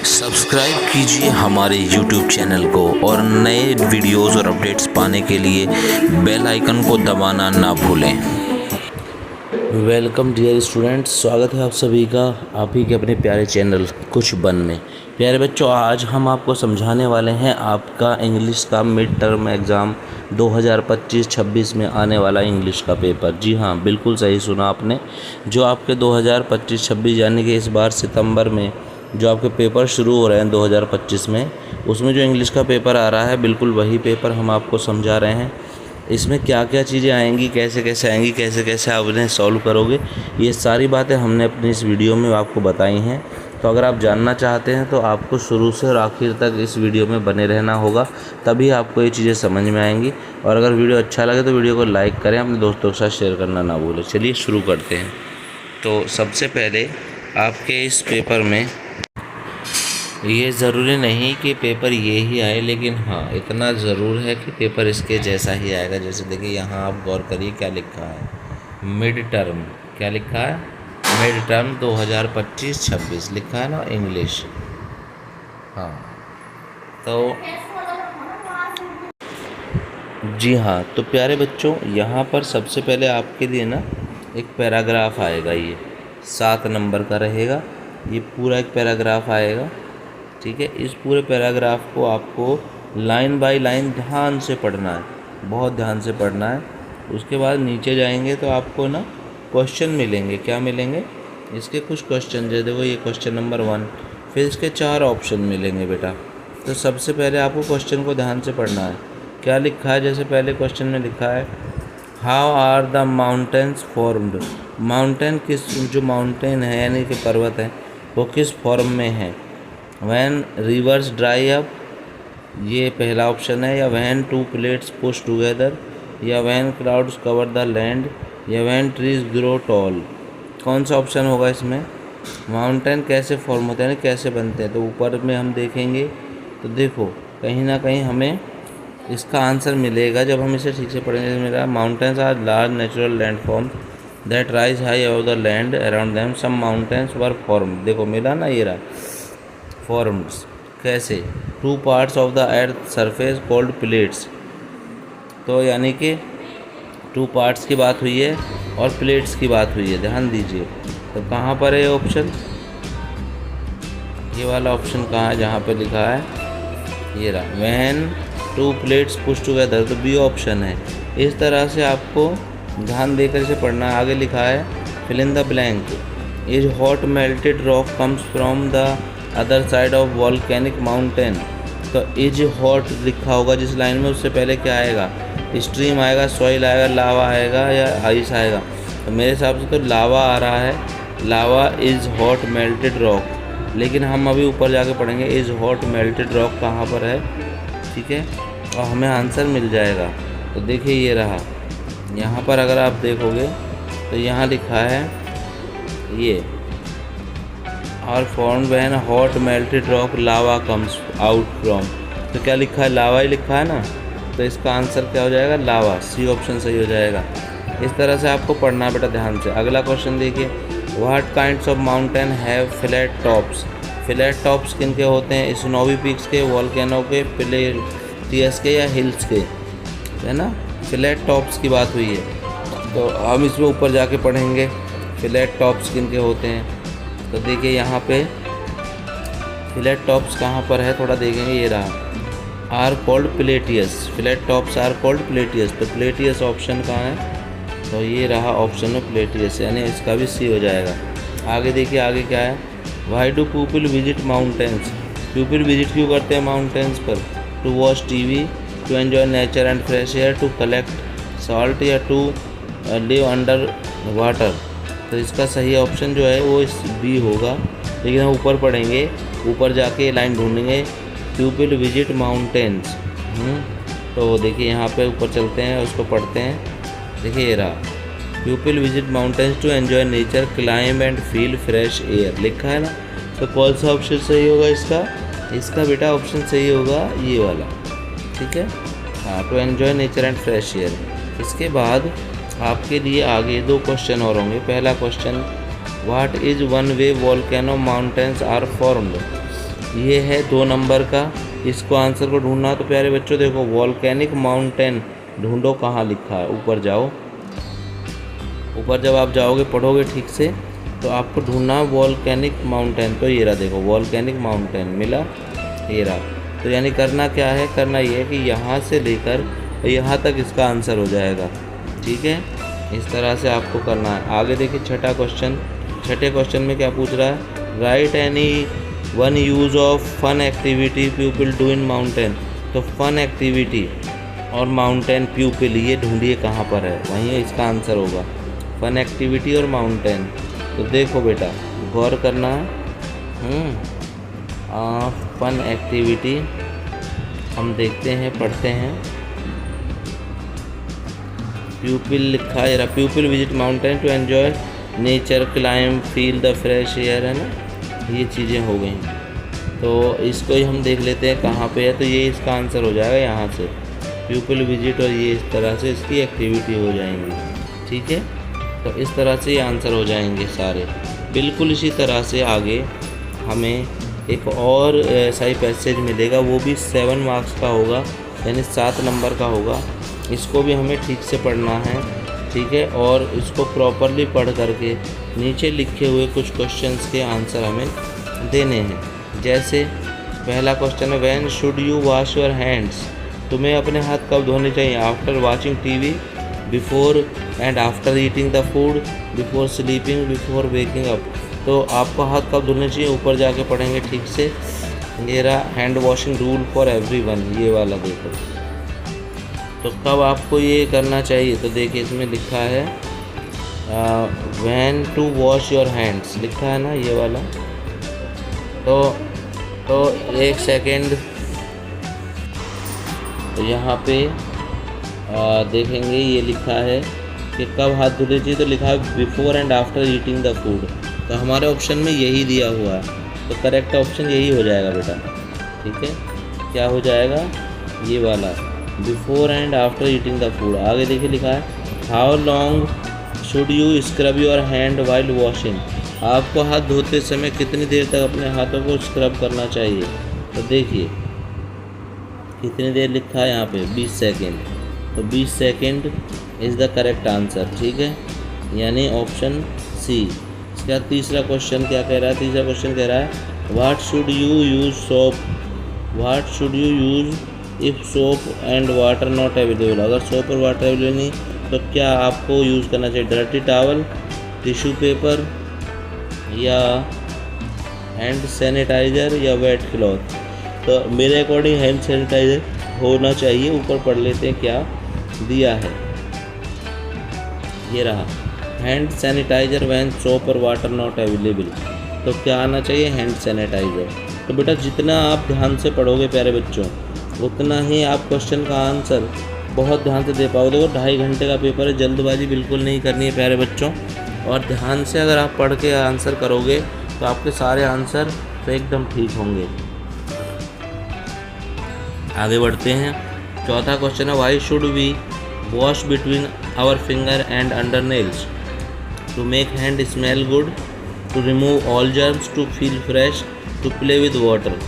Subscribe कीजिए हमारे YouTube channel को और नए वीडियोस और अपडेट्स पाने के लिए बेल आइकन को दबाना ना भूलें। वेलकम डियर स्टूडेंट्स, स्वागत है आप सभी का आप ही के अपने प्यारे चैनल कुछ बन में। प्यारे बच्चों, आज हम आपको समझाने वाले हैं आपका इंग्लिश का मिड टर्म एग्ज़ाम 2025-26 में आने वाला इंग्लिश का पेपर। जी हाँ, बिल्कुल सही सुना आपने। जो आपके 2025-26 यानी कि इस बार सितंबर में जो आपके पेपर शुरू हो रहे हैं 2025 में, उसमें जो इंग्लिश का पेपर आ रहा है बिल्कुल वही पेपर हम आपको समझा रहे हैं। इसमें क्या क्या चीज़ें आएंगी, कैसे कैसे आएंगी, कैसे कैसे आप उन्हें सॉल्व करोगे, ये सारी बातें हमने अपनी इस वीडियो में आपको बताई हैं। तो अगर आप जानना चाहते हैं तो आपको शुरू से और आखिर तक इस वीडियो में बने रहना होगा, तभी आपको ये चीज़ें समझ में आएंगी। और अगर वीडियो अच्छा लगे तो वीडियो को लाइक करें, अपने दोस्तों के साथ शेयर करना ना भूलें। चलिए शुरू करते हैं। तो सबसे पहले आपके इस पेपर में ये ज़रूरी नहीं कि पेपर ये ही आए, लेकिन हाँ इतना ज़रूर है कि पेपर इसके जैसा ही आएगा। जैसे देखिए यहाँ आप गौर करिए क्या लिखा है, मिड टर्म। क्या लिखा है? मिड टर्म 2025-26 लिखा है ना, इंग्लिश। हाँ तो जी हाँ, तो प्यारे बच्चों यहाँ पर सबसे पहले आपके लिए ना एक पैराग्राफ आएगा, ये 7 नंबर का रहेगा। ये पूरा एक पैराग्राफ आएगा, ठीक है। इस पूरे पैराग्राफ को आपको लाइन बाय लाइन ध्यान से पढ़ना है, बहुत ध्यान से पढ़ना है। उसके बाद नीचे जाएंगे तो आपको ना क्वेश्चन मिलेंगे। क्या मिलेंगे? इसके कुछ क्वेश्चन, जैसे देखो ये क्वेश्चन नंबर 1, फिर इसके 4 ऑप्शन मिलेंगे बेटा। तो सबसे पहले आपको क्वेश्चन को ध्यान से पढ़ना है। क्या लिखा है? जैसे पहले क्वेश्चन में लिखा है, how are the mountains formed. Mountain किस, जो माउंटेन है यानी कि पर्वत है, वो किस फॉर्म में है। वैन रिवर्स ड्राई अप, ये पहला ऑप्शन है। या when two plates push together, या when clouds cover the land, या वैन ट्रीज ग्रो टॉल। कौन सा ऑप्शन होगा इसमें? माउंटेन कैसे फॉर्म होते हैं, कैसे बनते हैं। तो ऊपर में हम देखेंगे तो देखो कहीं ना कहीं हमें इसका आंसर मिलेगा जब हम इसे ठीक से पढ़ेंगे। मेरा mountains are large natural landform that rise high above the land around them, some mountains were form. देखो मिला ना, ये रहा फॉर्म्स। कैसे? 2 parts of the earth surface called plates. तो यानी कि 2 पार्ट्स की बात हुई है और प्लेट्स की बात हुई है, ध्यान दीजिए। तो कहाँ पर है ये ऑप्शन? ये वाला ऑप्शन कहाँ है जहाँ पे लिखा है, ये रहा, वैन 2 प्लेट्स पुश टुगेदर, तो बी ऑप्शन है। इस तरह से आपको ध्यान देकर इसे पढ़ना है। आगे लिखा है, fill in the blank, is hot melted rock comes from the other side of volcanic mountain. तो इज हॉट लिखा होगा जिस लाइन में, उससे पहले क्या आएगा? स्ट्रीम आएगा, सॉइल आएगा, लावा आएगा या आइस आएगा। तो मेरे हिसाब से तो लावा आ रहा है, लावा इज़ हॉट मेल्टेड रॉक। लेकिन हम अभी ऊपर जाके पढ़ेंगे इज़ हॉट मेल्टेड रॉक कहाँ पर है, ठीक है, और हमें आंसर मिल जाएगा। तो देखिए ये रहा, यहाँ पर अगर आप देखोगे तो यहाँ लिखा है ये, और form van hot melted rock lava comes out from. तो क्या लिखा है? लावा ही लिखा है ना, तो इसका आंसर क्या हो जाएगा? लावा, सी ऑप्शन सही हो जाएगा। इस तरह से आपको पढ़ना बेटा ध्यान से। अगला क्वेश्चन देखिए, what kinds of mountain have flat tops. Flat tops किन के होते हैं? स्नोवी पीक्स के, वॉल्केनो के, प्लेटियस के, या हिल्स के, है ना। फ्लैट टॉप्स की बात हुई है, तो हम इसमें ऊपर जाके पढ़ेंगे फ्लैट टॉप्स किन के होते हैं। तो देखिए यहाँ पे फ्लैट टॉप्स कहाँ पर है, थोड़ा देखेंगे, ये रहा, are called plateaus. Flat tops are called plateaus. तो प्लेटियस ऑप्शन कहाँ है? तो ये रहा ऑप्शन में प्लेटियस, यानी इसका भी सी हो जाएगा। आगे देखिए, आगे क्या है, why do people visit mountains. People visit क्यों करते हैं माउंटेन्स पर? To watch TV, to enjoy nature and fresh air, to collect salt, या टू लिव अंडर वाटर। तो इसका सही ऑप्शन जो है वो इस बी होगा। लेकिन हम ऊपर पढ़ेंगे, ऊपर जाके लाइन ढूंढेंगे, पीपल विजिट माउंटेन्स। तो देखिए यहाँ पे ऊपर चलते हैं, उसको पढ़ते हैं। देखिए ये रहा, people visit mountains to enjoy nature, climb and feel fresh air, लिखा है ना। तो कौन सा ऑप्शन सही होगा इसका? इसका बेटा ऑप्शन सही होगा ये वाला, ठीक है, हाँ, to enjoy nature and fresh air. इसके बाद आपके लिए आगे 2 क्वेश्चन और होंगे। पहला question, what is one way volcano mountains are formed. ये है 2 नंबर का। इसको आंसर को ढूंढना तो प्यारे बच्चों देखो वॉल्केनिक माउंटेन ढूंढो कहाँ लिखा है। ऊपर जाओ, ऊपर जब आप जाओगे पढ़ोगे ठीक से तो आपको ढूंढना है वॉल्केनिक माउंटेन। तो ये रहा देखो वॉल्केनिक माउंटेन मिला, ये रहा। तो यानी करना क्या है, करना ये है कि यहाँ से लेकर यहाँ तक इसका आंसर हो जाएगा। ठीक है, इस तरह से आपको करना है। आगे देखिए छठा क्वेश्चन। छठे क्वेश्चन में क्या पूछ रहा है, write any one use of fun activity people do in mountain. तो फन एक्टिविटी और माउंटेन प्यूपिल ये ढूंढिए कहाँ पर है, वहीं इसका आंसर होगा। फन एक्टिविटी और माउंटेन। तो देखो बेटा गौर करना है। फन एक्टिविटी हम देखते हैं, पढ़ते हैं। प्यूपिल लिखा है, pupil visit mountain to enjoy nature, climb, feel the fresh air, है ना। ये चीज़ें हो गई। तो इसको ही हम देख लेते हैं कहाँ पे है। तो ये इसका आंसर हो जाएगा यहाँ से, प्यूपिल विजिट, और ये इस तरह से इसकी एक्टिविटी हो जाएंगी। ठीक है, तो इस तरह से ये आंसर हो जाएंगे सारे। बिल्कुल इसी तरह से आगे हमें एक और ऐसा ही पैसेज मिलेगा, वो भी 7 मार्क्स का होगा, यानी 7 नंबर का होगा। इसको भी हमें ठीक से पढ़ना है। ठीक है, और इसको प्रॉपरली पढ़ करके नीचे लिखे हुए कुछ क्वेश्चंस के आंसर हमें देने हैं। जैसे पहला क्वेश्चन है, when should you wash your hands. तुम्हें अपने हाथ कब धोने चाहिए, after watching TV, before and after eating the food, before sleeping, before waking up. तो आपको हाथ कब धोने चाहिए ऊपर जाके पढ़ेंगे ठीक से। ये रहा hand washing rule for everyone, ये वाला देखो। तो कब आपको ये करना चाहिए, तो देखिए इसमें लिखा है when to wash your hands लिखा है ना, ये वाला। तो एक सेकेंड, तो यहाँ पे देखेंगे ये लिखा है कि कब हाथ धुलने चाहिए। तो लिखा है before and after eating the food. तो हमारे ऑप्शन में यही दिया हुआ है, तो करेक्ट ऑप्शन यही हो जाएगा बेटा। ठीक है, क्या हो जाएगा, ये वाला, before and after eating the food. आगे देखिए लिखा है, how long should you scrub your hand while washing. आपको हाथ धोते समय कितनी देर तक अपने हाथों को स्क्रब करना चाहिए। तो देखिए कितनी देर लिखा है यहाँ पे, 20 सेकेंड। तो 20 second is the correct answer. ठीक है, यानी ऑप्शन सी। इसके बाद तीसरा क्वेश्चन क्या कह रहा है, तीसरा क्वेश्चन कह रहा है, what should you use soap, what should you use if soap and water not available. अगर सोप और वाटर अवेलेबल नहीं तो क्या आपको यूज़ करना चाहिए, डर्टी टॉवल, टिश्यू पेपर, या हैंड सैनिटाइज़र, या वेट क्लॉथ। तो मेरे अकॉर्डिंग हैंड सैनिटाइज़र होना चाहिए। ऊपर पढ़ लेते हैं क्या दिया है, ये रहा, हैंड सैनिटाइज़र व्हेन सोप और वाटर नॉट अवेलेबल। तो क्या आना चाहिए, हैंड सैनिटाइज़र। तो बेटा जितना आप ध्यान से पढ़ोगे प्यारे बच्चों, उतना ही आप क्वेश्चन का आंसर बहुत ध्यान से दे पाओगे। देखो 2.5 घंटे का पेपर है, जल्दबाजी बिल्कुल नहीं करनी है प्यारे बच्चों। और ध्यान से अगर आप पढ़ के आंसर करोगे तो आपके सारे आंसर तो एकदम ठीक होंगे। आगे बढ़ते हैं। चौथा क्वेश्चन है, why should we wash between our finger and under nails, to make hand smell good, to remove all germs, to feel fresh, to play with water.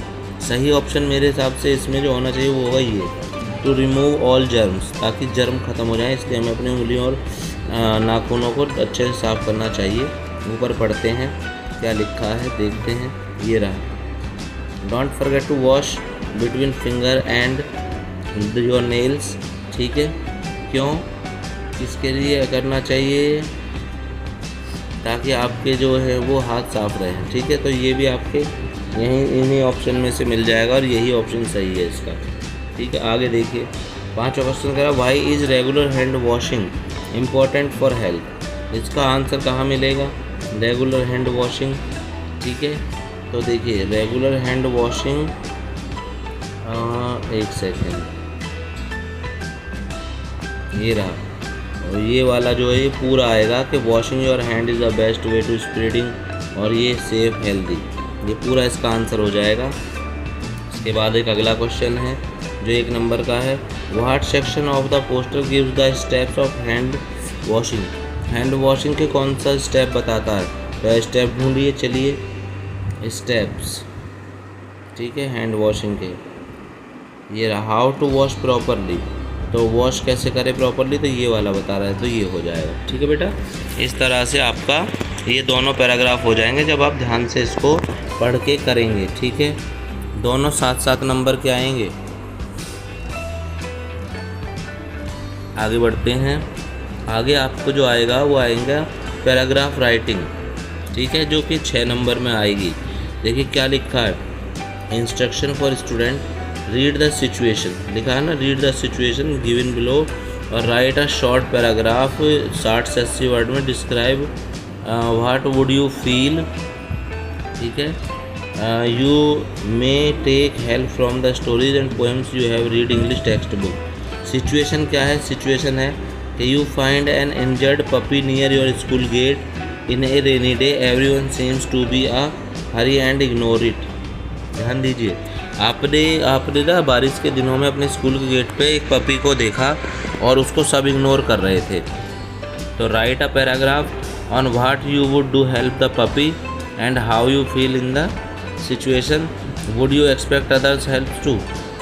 सही ऑप्शन मेरे हिसाब से इसमें जो होना चाहिए वो होगा ये, टू रिमूव ऑल जर्म्स, ताकि जर्म ख़त्म हो जाए। इसलिए हमें अपनी उंगलियों और नाखूनों को अच्छे से साफ़ करना चाहिए। ऊपर पढ़ते हैं क्या लिखा है, देखते हैं, ये रहा, don't forget to wash between finger and your nails. ठीक है, क्यों, किसके लिए करना चाहिए, ताकि आपके जो है वो हाथ साफ रहे। ठीक है, तो ये भी आपके इन्हीं ऑप्शन में से मिल जाएगा और यही ऑप्शन सही है इसका। ठीक है, आगे देखिए 5वां क्वेश्चन करा, why is regular hand washing important for health. इसका आंसर कहाँ मिलेगा, रेगुलर हैंड वॉशिंग। ठीक है, तो देखिए रेगुलर हैंड वॉशिंग, एक सेकेंड, ये रहा, और ये वाला जो है ये पूरा आएगा कि washing your hand is the best way to spreading, और ये सेफ हेल्दी, ये पूरा इसका आंसर हो जाएगा। इसके बाद एक अगला क्वेश्चन है जो 1 नंबर का है, what section of the poster gives the steps of hand washing. Hand washing के कौन सा स्टेप बताता है, तो स्टेप ढूंढिए, चलिए स्टेप्स। ठीक है, हैंड वॉशिंग के। ये रहा हाउ टू वॉश प्रॉपरली, तो वॉश कैसे करें प्रॉपरली, तो ये वाला बता रहा है, तो ये हो जाएगा। ठीक है बेटा, इस तरह से आपका ये दोनों पैराग्राफ हो जाएंगे जब आप ध्यान से इसको पढ़ के करेंगे। ठीक है, दोनों 7-7 नंबर के आएंगे। आगे बढ़ते हैं। आगे आपको जो आएगा वो आएगा पैराग्राफ राइटिंग। ठीक है, जो कि 6 नंबर में आएगी। देखिए क्या लिखा है, instruction for student, read the situation, लिखा है ना, read the situation given below और राइट अ शॉर्ट पैराग्राफ 60 से 80 वर्ड में, describe what would you feel. ठीक है, you may take help from the stories and poems you have read English text book. Situation क्या है, situation है कि you find an injured puppy near your school gate in a rainy day, everyone seems to be a hurry and ignore it. ध्यान दीजिए, आपने ना बारिश के दिनों में अपने स्कूल के गेट पे एक पपी को देखा और उसको सब इग्नोर कर रहे थे। तो write a paragraph on what you would do help the puppy and how you feel in the situation, would you expect others help too.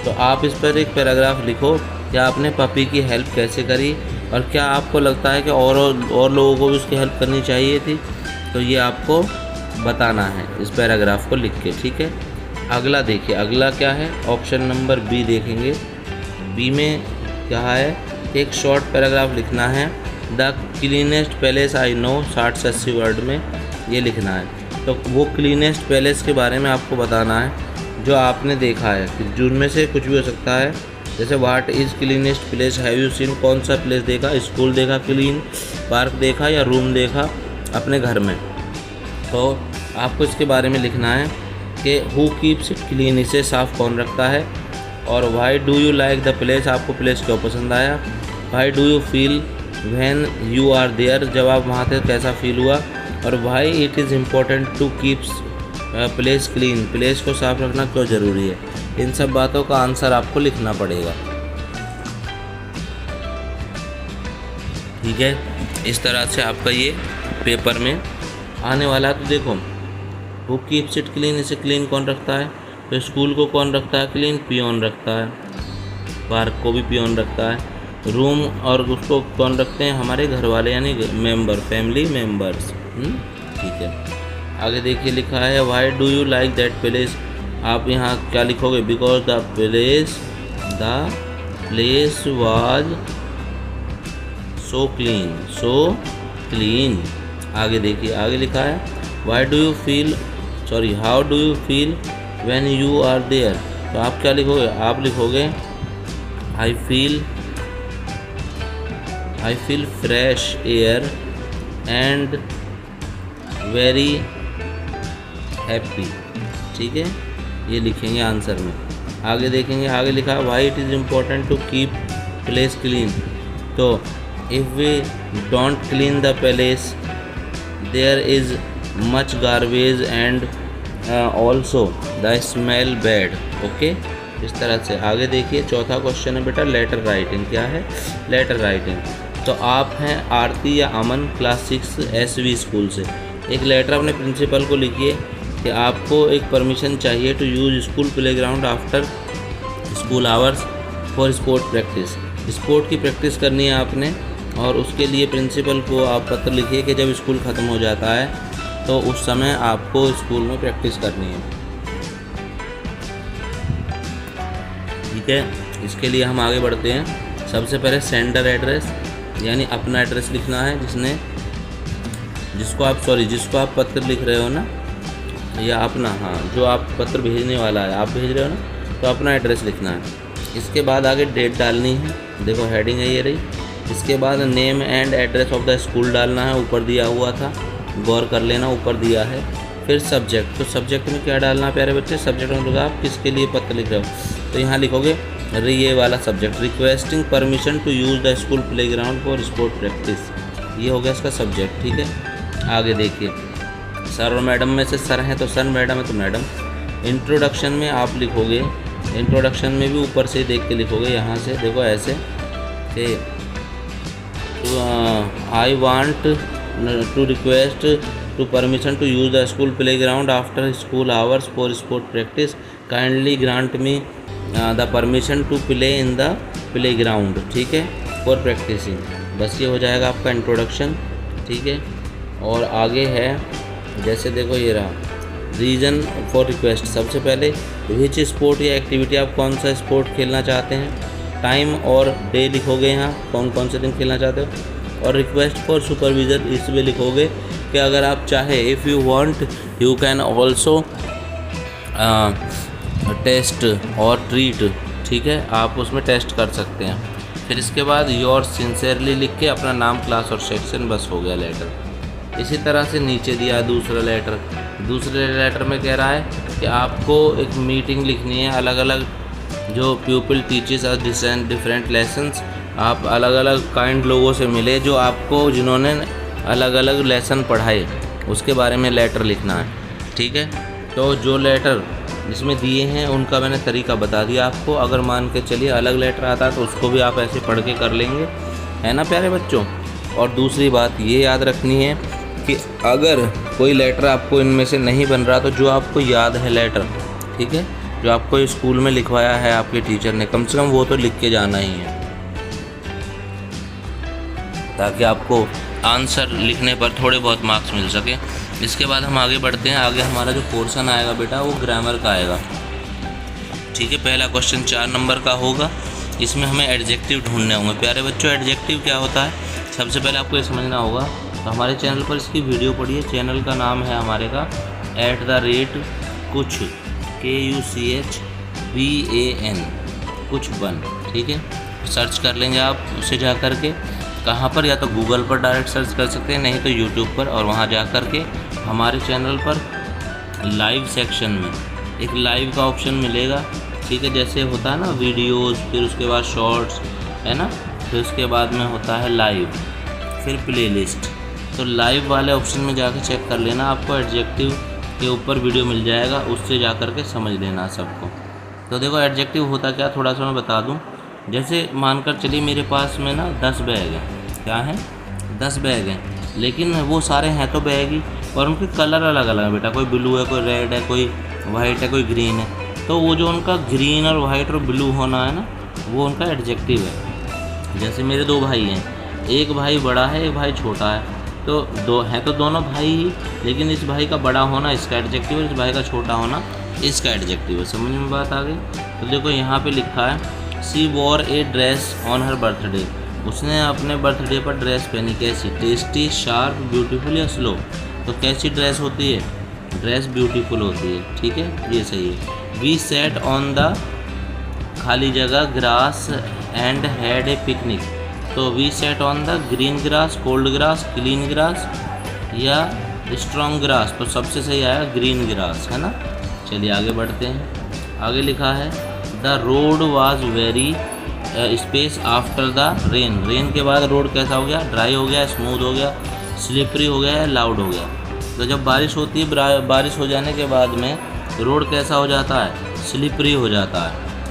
तो आप इस पर एक पैराग्राफ लिखो कि आपने पपी की हेल्प कैसे करी और क्या आपको लगता है कि और लोगों को भी उसकी हेल्प करनी चाहिए थी। तो ये आपको बताना है इस पैराग्राफ को लिख के। ठीक है, अगला देखिए, अगला क्या है, ऑप्शन नंबर बी देखेंगे। बी में क्या है, एक शॉर्ट पैराग्राफ लिखना है, the cleanest palace I know, 60 से 80 वर्ड में ये लिखना है। तो वो क्लीनेस्ट पैलेस के बारे में आपको बताना है जो आपने देखा है, कि जिनमें से कुछ भी हो सकता है। जैसे what is cleanest place have you seen, कौन सा प्लेस देखा, स्कूल देखा क्लीन, पार्क देखा या रूम देखा अपने घर में। तो आपको इसके बारे में लिखना है कि हु कीप्स इट क्लीन, इसे साफ़ कौन रखता है, और why do you like the place, आपको प्लेस क्यों पसंद आया, why do you feel when you are there, जब आप वहाँ थे कैसा फील हुआ, और why it is important to keeps place clean, place को साफ रखना क्यों ज़रूरी है। इन सब बातों का आंसर आपको लिखना पड़ेगा। ठीक है, इस तरह से आपका ये पेपर में आने वाला है। तो देखो, वो कीप्स इट क्लीन, इसे क्लीन कौन रखता है, तो स्कूल को कौन रखता है क्लीन, पियोन रखता है, पार्क को भी पियोन रखता है, रूम और उसको कौन रखते हैं, हमारे घर वाले यानी मेंबर, फैमिली मेंबर्स। ठीक है, आगे देखिए लिखा है why do you like that place, आप यहाँ क्या लिखोगे, because the place was so clean. आगे देखिए, आगे लिखा है why do you feel, sorry how do you feel when you are there, तो आप क्या लिखोगे, आप लिखोगे I feel fresh air and very happy. ठीक है, ये लिखेंगे आंसर में। आगे देखेंगे, आगे लिखा why it is important to keep place clean, तो if we don't clean the place there is much garbage and also the smell bad. Okay, इस तरह से। आगे देखिए, चौथा क्वेश्चन है बेटा लेटर राइटिंग। क्या है, लेटर राइटिंग। तो आप हैं आरती या अमन, क्लास 6 SV स्कूल से। एक लेटर अपने प्रिंसिपल को लिखिए कि आपको एक परमिशन चाहिए to use school playground after school hours for sport practice. Sport की प्रैक्टिस करनी है आपने, और उसके लिए प्रिंसिपल को आप पत्र लिखिए कि जब स्कूल ख़त्म हो जाता है तो उस समय आपको स्कूल में प्रैक्टिस करनी है। ठीक है, इसके लिए हम आगे बढ़ते हैं। सबसे पहले सेंडर एड्रेस, यानी अपना एड्रेस लिखना है, जिसको आप पत्र लिख रहे हो ना, या अपना, हाँ, जो आप पत्र भेजने वाला है आप भेज रहे हो ना, तो अपना एड्रेस लिखना है। इसके बाद आगे डेट डालनी है, देखो हेडिंग है ये रही। इसके बाद name and address of the school डालना है, ऊपर दिया हुआ था, गौर कर लेना, ऊपर दिया है। फिर सब्जेक्ट, तो सब्जेक्ट में क्या डालना है प्यारे बच्चे, सब्जेक्ट में मतलब आप किसके लिए पत्र लिख रहे हो, तो यहाँ लिखोगे ये वाला subject, requesting permission to use the school playground for sport practice, ये हो गया इसका सब्जेक्ट। ठीक है, आगे देखिए, सर और मैडम में से सर हैं तो सर, मैडम है तो मैडम। इंट्रोडक्शन में आप लिखोगे, इंट्रोडक्शन में भी ऊपर से देख के लिखोगे, यहाँ से देखो ऐसे कि I want to request to permission to use the school playground after school hours for sport practice, kindly grant me the permission to play in the playground, ठीक है, फॉर प्रैक्टिसिंग। बस ये हो जाएगा आपका introduction, ठीक है। और आगे है जैसे देखो ये रहा रीज़न फॉर रिक्वेस्ट। सबसे पहले विच स्पोर्ट या एक्टिविटी, आप कौन सा स्पोर्ट खेलना चाहते हैं, टाइम और डे लिखोगे यहाँ कौन कौन से दिन खेलना चाहते हो, और रिक्वेस्ट फॉर सुपरविज़न इसमें लिखोगे कि अगर आप चाहे if you want you can also test और ट्रीट, ठीक है, आप उसमें टेस्ट कर सकते हैं। फिर इसके बाद योर सिंसियरली लिख के अपना नाम, क्लास और सेक्शन, बस हो गया लेटर। इसी तरह से नीचे दिया दूसरा लेटर। दूसरे लेटर में कह रहा है कि आपको एक मीटिंग लिखनी है, अलग अलग जो प्यूपिल टीचर्स और डिफरेंट लेसन्स, आप अलग अलग काइंड लोगों से मिले जो आपको जिन्होंने अलग अलग लेसन पढ़ाए उसके बारे में लेटर लिखना है, ठीक है। तो जो लेटर इसमें दिए हैं उनका मैंने तरीका बता दिया आपको। अगर मान के चलिए अलग लेटर आता है तो उसको भी आप ऐसे पढ़ के कर लेंगे, है ना प्यारे बच्चों। और दूसरी बात ये याद रखनी है कि अगर कोई लेटर आपको इनमें से नहीं बन रहा तो जो आपको याद है लेटर, ठीक है, जो आपको स्कूल में लिखवाया है आपके टीचर ने, कम से कम वो तो लिख के जाना ही है, ताकि आपको आंसर लिखने पर थोड़े बहुत मार्क्स मिल सके। इसके बाद हम आगे बढ़ते हैं। आगे हमारा जो पोर्शन आएगा बेटा वो ग्रामर का आएगा, ठीक है। पहला क्वेश्चन 4 नंबर का होगा। इसमें हमें एडजेक्टिव ढूंढने होंगे। प्यारे बच्चों, एडजेक्टिव क्या होता है सबसे पहले आपको ये समझना होगा। तो हमारे चैनल पर इसकी वीडियो पढ़िए। चैनल का नाम है हमारे का @कुछ KUCHBAN कुछ बन, ठीक है। सर्च कर लेंगे आप उसे जा कर के, कहाँ पर, या तो गूगल पर डायरेक्ट सर्च कर सकते हैं, नहीं तो यूट्यूब पर, और वहाँ जा कर के हमारे चैनल पर लाइव सेक्शन में एक लाइव का ऑप्शन मिलेगा, ठीक है। जैसे होता है ना वीडियोज़, फिर उसके बाद शॉर्ट्स, है ना, फिर उसके बाद में होता है लाइव, फिर प्लेलिस्ट। तो लाइव वाले ऑप्शन में जाकर चेक कर लेना, आपको एडजेक्टिव के ऊपर वीडियो मिल जाएगा, उससे जा कर के समझ लेना सबको। तो देखो एडजेक्टिव होता क्या, थोड़ा सा मैं बता दूं। जैसे मानकर चलिए मेरे पास में ना 10 बैग हैं, क्या है 10 बैग हैं, लेकिन वो सारे हैं तो बैग ही, और उनके कलर अलग अलग है बेटा, कोई ब्लू है, कोई रेड है, कोई वाइट है, कोई ग्रीन है। तो वो जो उनका ग्रीन और वाइट और ब्लू होना है ना, वो उनका एडजेक्टिव है। जैसे मेरे 2 भाई हैं, एक भाई बड़ा है, एक भाई छोटा है, तो दो हैं तो दोनों भाई ही, लेकिन इस भाई का बड़ा होना इसका एडजेक्टिव है, इस भाई का छोटा होना इसका एडजेक्टिव है। समझ में बात आ गई। तो देखो यहाँ पे लिखा है she wore a dress on her birthday, उसने अपने बर्थडे पर ड्रेस पहनी। कैसी, टेस्टी, शार्प, ब्यूटीफुल या स्लो। तो कैसी ड्रेस होती है, ड्रेस ब्यूटीफुल होती है, ठीक है, ये सही है। वी सेट ऑन द खाली जगह grass and had a picnic. तो we sat on the green grass, cold grass, clean grass या स्ट्रॉन्ग ग्रास। तो सबसे सही आया ग्रीन ग्रास, है ना। चलिए आगे बढ़ते हैं। आगे लिखा है the road was very space after the rain. Rain के बाद रोड कैसा हो गया, ड्राई हो गया, स्मूथ हो गया, स्लिपरी हो गया, लाउड हो गया। तो जब बारिश होती है, बारिश हो जाने के बाद में रोड कैसा हो जाता है, स्लिपरी हो जाता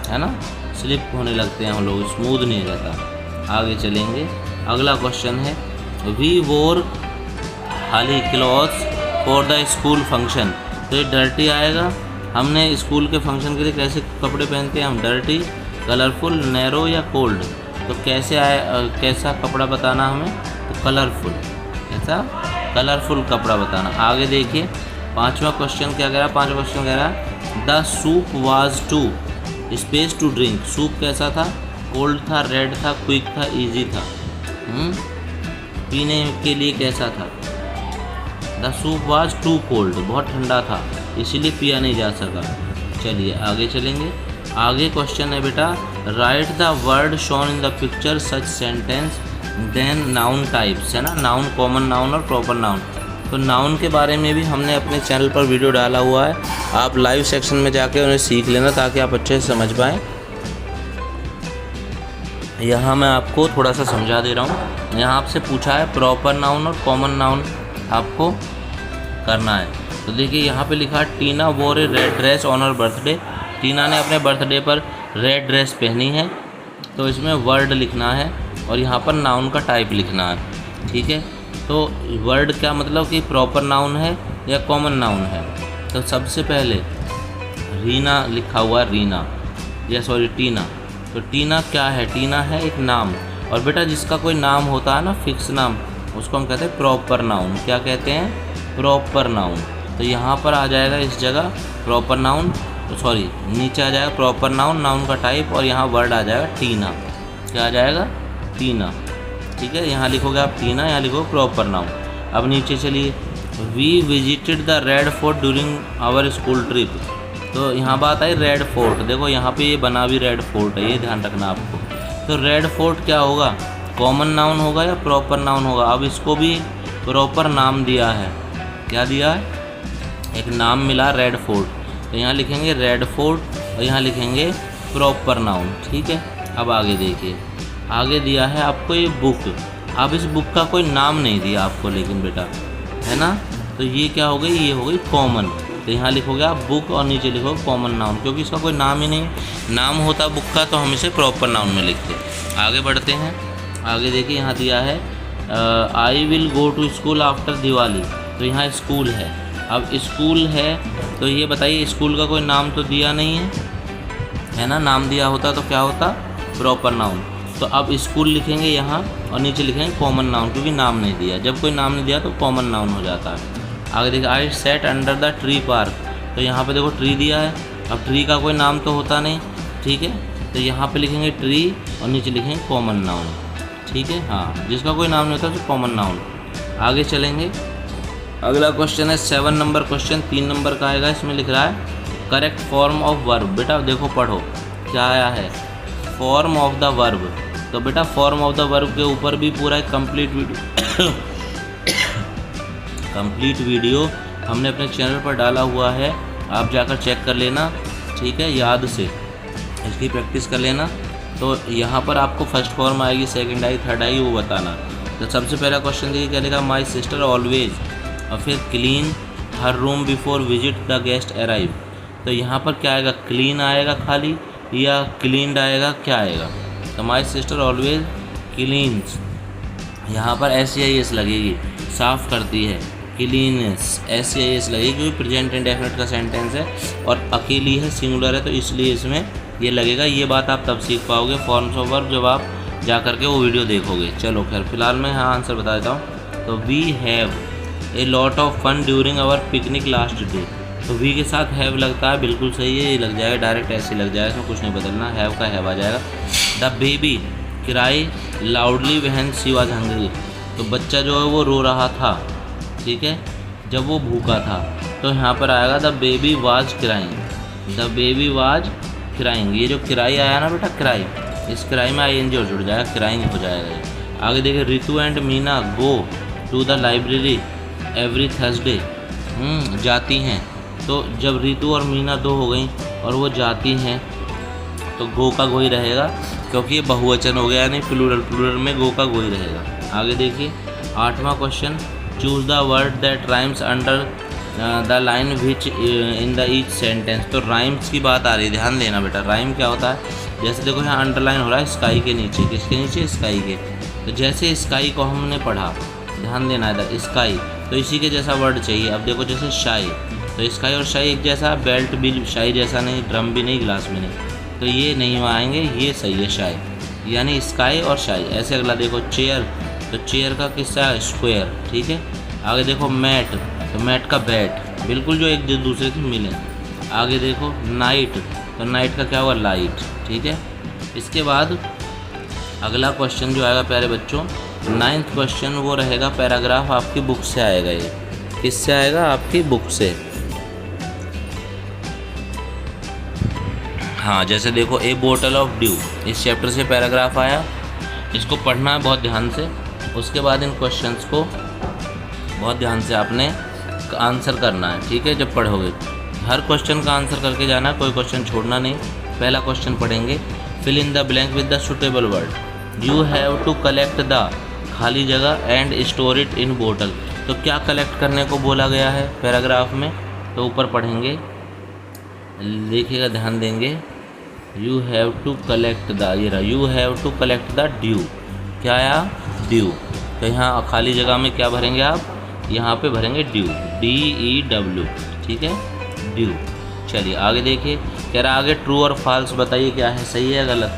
है ना, स्लिप होने लगते हैं हम लोग, स्मूथ नहीं रहता। आगे चलेंगे। अगला क्वेश्चन है वी वोर खाली clothes for the school function. तो ये डर्टी आएगा। हमने स्कूल के फंक्शन के लिए कैसे कपड़े पहनते हैं हम, डर्टी, कलरफुल, नैरो या कोल्ड। तो कैसे कैसा कपड़ा बताना हमें, तो कलरफुल, ऐसा कलरफुल कपड़ा बताना। आगे देखिए 5वां क्वेश्चन क्या कह रहा है। 5वां क्वेश्चन कह रहा है the soup was too space to drink. Soup कैसा था, कोल्ड था, रेड था, क्विक था, इजी था। पीने के लिए कैसा था, the soup was too cold, बहुत ठंडा था, इसीलिए पिया नहीं जा सका। चलिए आगे चलेंगे। आगे क्वेश्चन है बेटा write the word shown in the picture such sentence then noun types, है ना, नाउन, कॉमन नाउन और प्रॉपर नाउन। तो नाउन के बारे में भी हमने अपने चैनल पर वीडियो डाला हुआ है, आप लाइव सेक्शन में जाके उन्हें सीख लेना ताकि आप अच्छे से समझ पाएँ। यहाँ मैं आपको थोड़ा सा समझा दे रहा हूँ। यहाँ आपसे पूछा है प्रॉपर नाउन और कॉमन नाउन आपको करना है। तो देखिए यहाँ पे लिखा है Tina wore a red dress on her birthday. Tina ने अपने बर्थडे पर रेड ड्रेस पहनी है। तो इसमें वर्ड लिखना है और यहाँ पर नाउन का टाइप लिखना है, ठीक है। तो तो वर्ड क्या मतलब कि प्रॉपर नाउन है या कॉमन नाउन है। तो सबसे पहले रीना लिखा हुआ, रीना या सॉरी टीना, तो टीना क्या है, टीना है एक नाम। और बेटा जिसका कोई नाम होता है ना, फिक्स नाम, उसको हम कहते हैं प्रॉपर नाउन। क्या कहते हैं, प्रॉपर नाउन। तो यहाँ पर आ जाएगा इस जगह प्रॉपर नाउन, तो सॉरी नीचे आ जाएगा प्रॉपर नाउन, नाउन का टाइप, और यहाँ वर्ड आ जाएगा टीना। क्या आ जाएगा, टीना। ठीक है, यहाँ लिखोगे आप टीना, यहाँ लिखोगे प्रॉपर नाउन। अब नीचे चलिए, we visited the red fort during our school trip. तो यहाँ बात आई रेड फोर्ट, देखो यहाँ पे ये बना भी रेड फोर्ट है, ये ध्यान रखना आपको। तो रेड फोर्ट क्या होगा, कॉमन नाउन होगा या प्रॉपर नाउन होगा। अब इसको भी प्रॉपर नाम दिया है, क्या दिया है, एक नाम मिला रेड फोर्ट, तो यहाँ लिखेंगे रेड फोर्ट और यहाँ लिखेंगे प्रॉपर नाउन। ठीक है, अब आगे देखिए, आगे दिया है आपको ये बुक। अब इस बुक का कोई नाम नहीं दिया आपको, लेकिन बेटा है ना, तो ये क्या हो गई, ये हो गई कॉमन। तो यहाँ लिखोगे आप बुक और नीचे लिखोगे कॉमन नाउन, क्योंकि इसका कोई नाम ही नहीं, नाम होता बुक का तो हम इसे प्रॉपर नाउन में लिखते। आगे बढ़ते हैं, आगे देखिए यहाँ दिया है I will go to school after Diwali. तो यहाँ स्कूल है, अब स्कूल है तो ये बताइए स्कूल का कोई नाम तो दिया नहीं है ना, नाम दिया होता तो क्या होता, प्रॉपर नाउन। तो अब स्कूल लिखेंगे यहाँ और नीचे लिखेंगे कॉमन नाउन, क्योंकि नाम नहीं दिया, जब कोई नाम नहीं दिया तो कॉमन नाउन हो जाता है। आगे देखिए, I sat under the tree park. तो यहाँ पे देखो ट्री दिया है, अब ट्री का कोई नाम तो होता नहीं, ठीक है, तो यहाँ पे लिखेंगे ट्री और नीचे लिखेंगे कॉमन नाउन। ठीक है, हाँ, जिसका कोई नाम नहीं होता तो कॉमन नाउन। आगे चलेंगे, अगला क्वेश्चन है 7 नंबर क्वेश्चन, 3 नंबर का आएगा। इसमें लिख रहा है करेक्ट फॉर्म ऑफ वर्ब। बेटा देखो पढ़ो क्या आया है, फॉर्म ऑफ द वर्ब। तो बेटा फॉर्म ऑफ द वर्ब के ऊपर भी पूरा एक कंप्लीट वीडियो हमने अपने चैनल पर डाला हुआ है, आप जाकर चेक कर लेना। ठीक है, याद से इसकी प्रैक्टिस कर लेना। तो यहाँ पर आपको फर्स्ट फॉर्म आएगी, सेकंड आएगी, थर्ड आएगी, वो बताना। तो सबसे पहला क्वेश्चन देखिए क्या लिखा, माई सिस्टर ऑलवेज, और फिर clean her room before visit the guest arrive. तो यहाँ पर क्या आएगा, क्लीन आएगा खाली या क्लीनड आएगा, क्या आएगा। तो माई सिस्टर ऑलवेज क्लीन्स, यहाँ पर SCIS लगेगी, साफ़ करती है, क्लीनेस SCIS लगेगी, क्योंकि प्रेजेंट इंडेफिनिट का सेंटेंस है और अकेली है, सिंगुलर है, तो इसलिए इसमें ये लगेगा। ये बात आप तब सीख पाओगे फॉर्म्स ऑफ वर्ब जब आप जा करके वो वीडियो देखोगे। चलो खैर फिलहाल मैं हाँ आंसर बता देता हूँ। तो we have a lot of fun during our picnic last day. तो वी के साथ हैव लगता है, बिल्कुल सही है, ये लग जाएगा, डायरेक्ट ऐसे लग जाएगा, इसमें कुछ नहीं बदलना, हैव का हैव आ जाएगा। The baby cry loudly when she was hungry. तो बच्चा जो है वो रो रहा था, ठीक है, जब वो भूखा था। तो यहाँ पर आएगा the baby was crying, the baby was crying. ये जो क्राई आया ना बेटा, क्राई, इस क्राई में ING और जुड़ जाएगा, क्राइंग हो जाएगा। आगे देखिए, Ritu and Meena go to the library every Thursday. जाती हैं, तो जब रितु और मीना दो हो गई और वो जाती हैं तो गो का गो ही रहेगा, क्योंकि ये बहुवचन हो गया, यानी प्लूरल में गो का गो ही रहेगा। आगे देखिए 8वां question, choose the word that rhymes under the line which in the each sentence. तो राइम्स की बात आ रही है, ध्यान देना बेटा, राइम क्या होता है, जैसे देखो यहाँ अंडरलाइन हो रहा है स्काई के नीचे, किसके नीचे, स्काई के। तो जैसे स्काई को हमने पढ़ा, ध्यान देना इधर, स्काई, तो इसी के जैसा वर्ड चाहिए। अब देखो जैसे शाई, तो स्काई और शाई एक जैसा, बेल्ट भी शाई जैसा नहीं, ड्रम भी नहीं, गिलास भी नहीं, तो ये नहीं आएंगे, ये सही है शाई, यानी स्काई और शाई। ऐसे अगला देखो चेयर, तो चेयर का किस्सा है स्क्वायर, ठीक है। आगे देखो मैट, तो मैट का बैट, बिल्कुल जो एक दूसरे से मिले। आगे देखो नाइट, तो नाइट का क्या हुआ, लाइट, ठीक है। इसके बाद अगला क्वेश्चन जो आएगा प्यारे बच्चों, 9th क्वेश्चन, वो रहेगा पैराग्राफ आपकी बुक से आएगा। ये किससे आएगा, आपकी बुक से। हाँ, जैसे देखो ए बोटल ऑफ ड्यू, इस चैप्टर से पैराग्राफ आया, इसको पढ़ना है बहुत ध्यान से। उसके बाद इन क्वेश्चंस को बहुत ध्यान से आपने आंसर करना है, ठीक है। जब पढ़ोगे हर क्वेश्चन का आंसर करके जाना, कोई क्वेश्चन छोड़ना नहीं। पहला क्वेश्चन पढ़ेंगे, fill in the blank with the suitable word. You have to collect the, खाली जगह, and store it in bottle. तो क्या कलेक्ट करने को बोला गया है पैराग्राफ में, तो ऊपर पढ़ेंगे, देखिएगा, ध्यान देंगे। You have to collect the, ये रहा, you have to collect the dew, क्या आया, ड्यू। तो यहाँ खाली जगह में क्या भरेंगे आप, यहाँ पे भरेंगे ड्यू, DEW, ठीक है, ड्यू। चलिए आगे देखिए, कह रहा आगे ट्रू और फॉल्स बताइए क्या है, सही है गलत।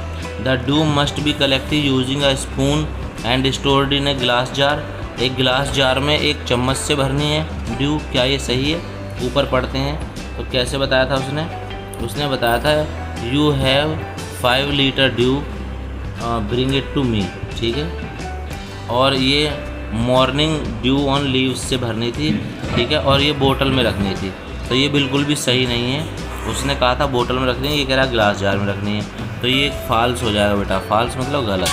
The due must be collected using a spoon and stored in a glass jar. एक ग्लास जार में एक चम्मच से भरनी है ड्यू, क्या ये सही है? ऊपर पढ़ते हैं तो कैसे बताया था उसने बताया था you have 5 litre dew bring it to me, ठीक है। और ये मॉर्निंग ड्यू ऑन लीव्स से भरनी थी, ठीक है, और ये बोतल में रखनी थी। तो ये बिल्कुल भी सही नहीं है, उसने कहा था बोतल में रखनी है, ये कह रहा ग्लास जार में रखनी है, तो ये फॉल्स हो जाएगा बेटा, फॉल्स मतलब गलत।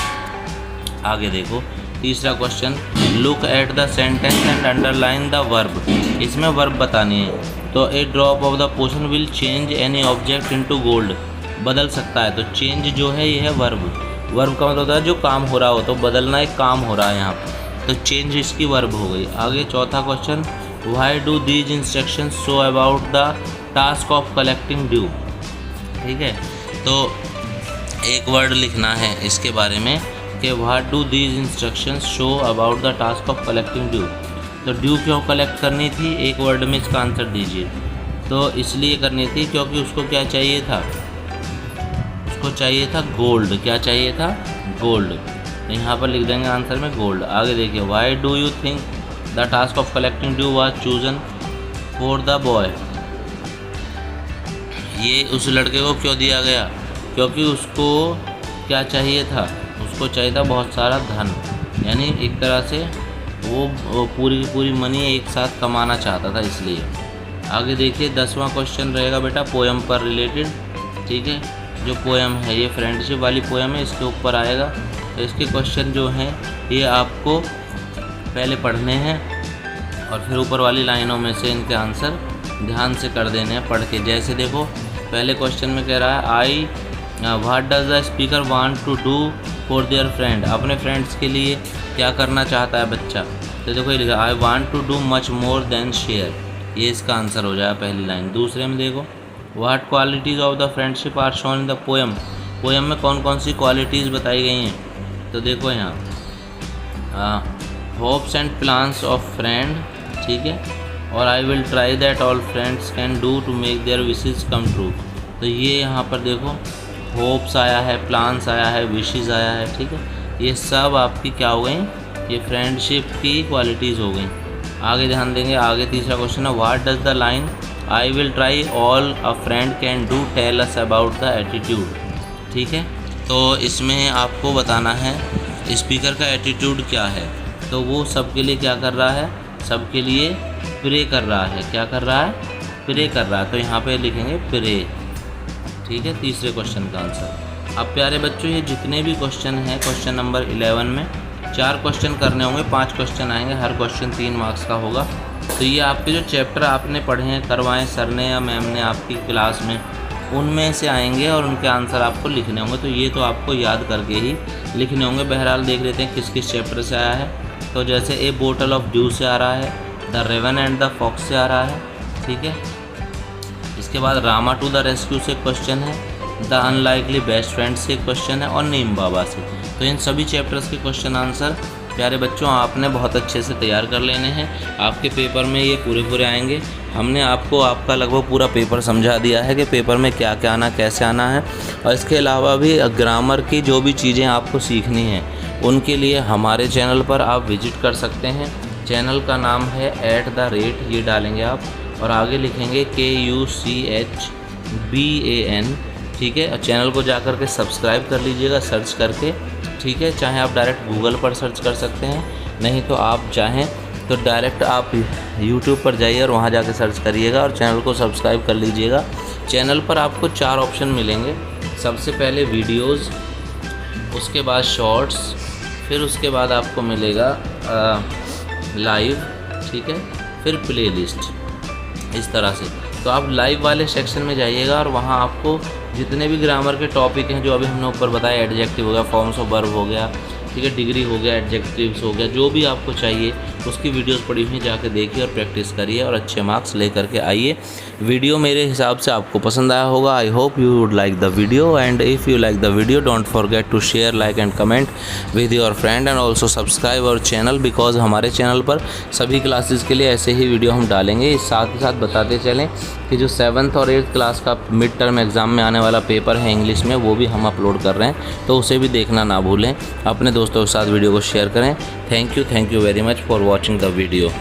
आगे देखो तीसरा question, look at the sentence and underline the verb. इसमें वर्ब बतानी है। तो a drop of the potion will change any object into gold, बदल सकता है। तो चेंज जो है ये है वर्ब, वर्ब का मतलब होता है जो काम हो रहा हो, तो बदलना एक काम हो रहा है यहाँ पर, तो चेंज इसकी वर्ब हो गई। आगे चौथा question, why do these instructions show about the task of collecting due, ठीक है। तो एक वर्ड लिखना है इसके बारे में कि what do these instructions show about the task of collecting due. तो ड्यू क्यों कलेक्ट करनी थी, एक वर्ड में इसका आंसर दीजिए। तो इसलिए करनी थी क्योंकि उसको क्या चाहिए था, उसको चाहिए था गोल्ड। क्या चाहिए था, गोल्ड। तो यहाँ पर लिख देंगे आंसर में गोल्ड। आगे देखिए, Y do you think the task of collecting due was chosen for the boy. ये उस लड़के को क्यों दिया गया, क्योंकि उसको क्या चाहिए था, उसको चाहिए था बहुत सारा धन, यानी एक तरह से वो पूरी की पूरी मनी एक साथ कमाना चाहता था, इसलिए। आगे देखिए 10वां क्वेश्चन रहेगा बेटा पोएम पर रिलेटेड, ठीक है। जो पोएम है ये फ्रेंडशिप वाली पोएम है, इसके ऊपर आएगा। तो इसके क्वेश्चन जो हैं ये आपको पहले पढ़ने हैं और फिर ऊपर वाली लाइनों में से इनके आंसर ध्यान से कर देने हैं पढ़ के। जैसे देखो पहले क्वेश्चन में कह रहा है I what does the speaker want to do for their friend. अपने फ्रेंड्स के लिए क्या करना चाहता है बच्चा। तो देखो ये लिखा I want to do much more than share, ये इसका आंसर हो जाएगा पहली लाइन। दूसरे में देखो what qualities of the friendship are shown in the poem. Poem में कौन कौन सी क्वालिटीज़ बताई गई हैं। तो देखो यहाँ hopes and plans of friend, ठीक है, और I will try that all friends can do to make their wishes come true. तो ये यहाँ पर देखो होप्स आया है, प्लान्स आया है, विशेज़ आया है, ठीक है। ये सब आपकी क्या हो गई, ये फ्रेंडशिप की क्वालिटीज़ हो गई। आगे ध्यान देंगे, आगे तीसरा क्वेश्चन है what does the line I will try all a friend can do tell us about the attitude, ठीक है। तो इसमें आपको बताना है स्पीकर का एटीट्यूड क्या है। तो वो सबके लिए क्या कर रहा है, सबके लिए प्रे कर रहा है। क्या कर रहा है, प्रे कर रहा है। तो यहाँ पे लिखेंगे प्रे, ठीक है, तीसरे क्वेश्चन का आंसर। अब प्यारे बच्चों ये जितने भी क्वेश्चन हैं क्वेश्चन नंबर 11 में 4 क्वेश्चन करने होंगे, 5 क्वेश्चन आएंगे, हर क्वेश्चन 3 मार्क्स का होगा। तो ये आपके जो चैप्टर आपने पढ़े हैं, करवाएं सर ने या मैम ने आपकी क्लास में, उनमें से आएंगे और उनके आंसर आपको लिखने होंगे। तो ये तो आपको याद करके ही लिखने होंगे। बहरहाल देख लेते हैं किस किस चैप्टर से आया है। तो जैसे ए बोटल ऑफ ड्यू से आ रहा है, the raven and the fox से आ रहा है, ठीक है। इसके बाद रामा टू द रेस्क्यू से क्वेश्चन है, द अनलाइकली बेस्ट फ्रेंड से क्वेश्चन है और नीम बाबा से। तो इन सभी चैप्टर्स के क्वेश्चन आंसर प्यारे बच्चों आपने बहुत अच्छे से तैयार कर लेने हैं। आपके पेपर में ये पूरे आएंगे। हमने आपको आपका लगभग पूरा पेपर समझा दिया है कि पेपर में क्या क्या आना, कैसे आना है। और इसके अलावा भी ग्रामर की जो भी चीज़ें आपको सीखनी हैं उनके लिए हमारे चैनल पर आप विजिट कर सकते हैं। चैनल का नाम है @, ये डालेंगे आप और आगे लिखेंगे KUCHBAN, ठीक है। और चैनल को जाकर के सब्सक्राइब कर लीजिएगा सर्च करके, ठीक है। चाहे आप डायरेक्ट गूगल पर सर्च कर सकते हैं, नहीं तो आप चाहें तो डायरेक्ट आप YouTube पर जाइए और वहाँ जाके सर्च करिएगा और चैनल को सब्सक्राइब कर लीजिएगा। चैनल पर आपको 4 ऑप्शन मिलेंगे। सबसे पहले वीडियोज़, उसके बाद शॉर्ट्स, फिर उसके बाद आपको मिलेगा लाइव, ठीक है, फिर प्लेलिस्ट, इस तरह से। तो आप लाइव वाले सेक्शन में जाइएगा और वहाँ आपको जितने भी ग्रामर के टॉपिक हैं जो अभी हमने ऊपर बताया, एडजेक्टिव हो गया, फॉर्म्स ऑफ वर्ब हो गया, ठीक है। डिग्री हो गया, एडजेक्टिव्स हो गया, जो भी आपको चाहिए उसकी वीडियोस पड़ी हुई जाके देखिए और प्रैक्टिस करिए और अच्छे मार्क्स लेकर के आइए। वीडियो मेरे हिसाब से आपको पसंद आया होगा। I hope you would like the video, and if you like the video don't forget to share, like and comment with your friend, and also subscribe our channel, because हमारे चैनल पर सभी क्लासेस के लिए ऐसे ही video हम डालेंगे। इस साथ ही साथ बताते चलें कि जो 7th और 8th क्लास का मिड टर्म एग्ज़ाम में आने वाला पेपर है इंग्लिश में, वो भी हम अपलोड कर रहे हैं, तो उसे भी देखना ना भूलें। अपने दोस्तों के साथ वीडियो को शेयर करें। Thank you very much for watching the video.